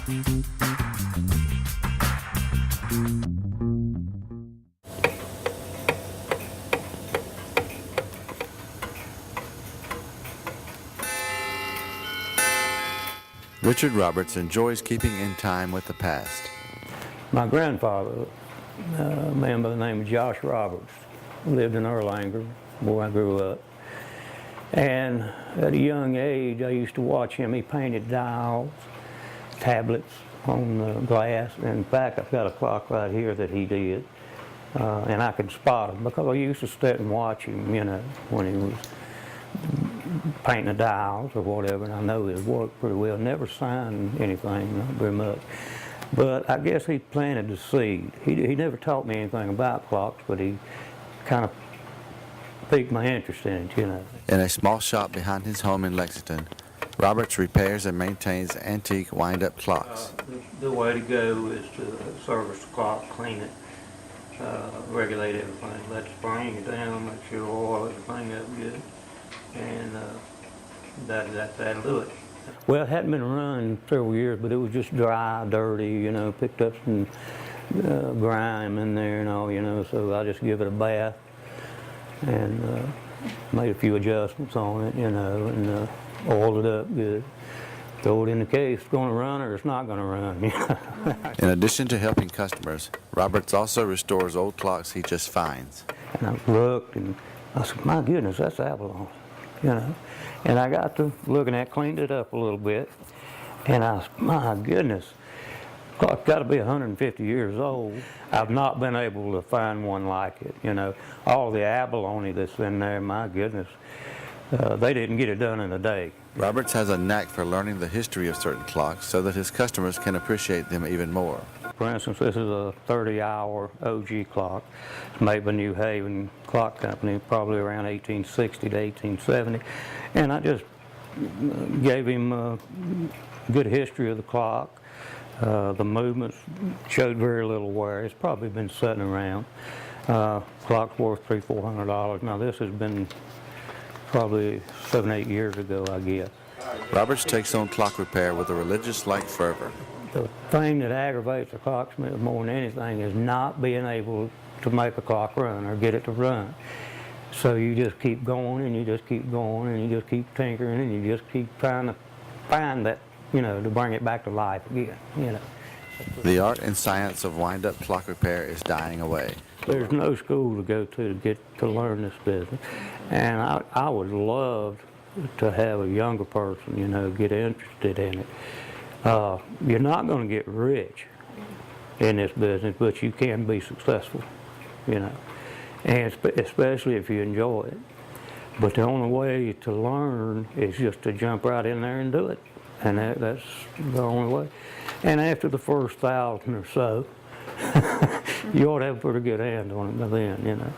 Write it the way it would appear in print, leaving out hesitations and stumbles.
Richard Roberts enjoys keeping in time with the past. My grandfather, a man by the name of Josh Roberts, lived in Erlanger, where I grew up. And at a young age, I used to watch him. He painted dials, tablets on the glass. In fact, I've got a clock right here that he did. And I could spot him because I used to sit and watch him, you know, when he was painting the dials or whatever, and I know his work pretty well. Never signed anything, not very much. But I guess he planted the seed. He never taught me anything about clocks, but he kind of piqued my interest in it, you know. In a small shop behind his home in Lexington, Roberts repairs and maintains antique wind-up clocks. The way to go is to service the clock, clean it, regulate everything, let the spring down, make sure oil everything up good, and that'll do it. Well, it hadn't been run several years, but it was just dry, dirty, you know, picked up some grime in there and all, you know, so I just give it a bath and made a few adjustments on it, you know, and oiled it up good. Throw it in the case, it's going to run or it's not going to run, you know. In addition to helping customers, Roberts also restores old clocks he just finds. And I looked and I said, my goodness, that's Avalon, you know. And I got to looking at it, cleaned it up a little bit, and I said, my goodness, the clock's got to be 150 years old. I've not been able to find one like it, you know. All the abalone that's in there, my goodness, they didn't get it done in a day. Roberts has a knack for learning the history of certain clocks so that his customers can appreciate them even more. For instance, this is a 30-hour OG clock. It's made by New Haven Clock Company, probably around 1860 to 1870. And I just gave him a good history of the clock. The movements showed very little wear. It's probably been sitting around. Clock's worth $300–400. Now this has been probably 7–8 years ago, I guess. Roberts takes on clock repair with a religious-like fervor. The thing that aggravates a clocksmith more than anything is not being able to make a clock run or get it to run. So you just keep going and you just keep going and you just keep tinkering and you just keep trying to find that, you know, to bring it back to life again, you know. The art and science of wind-up clock repair is dying away. There's no school to go to get to learn this business. And I would love to have a younger person, you know, get interested in it. You're not going to get rich in this business, but you can be successful, you know, and especially if you enjoy it. But the only way to learn is just to jump right in there and do it, and that's the only way. And after the first 1,000 or so, you ought to have a pretty good hand on it by then, you know.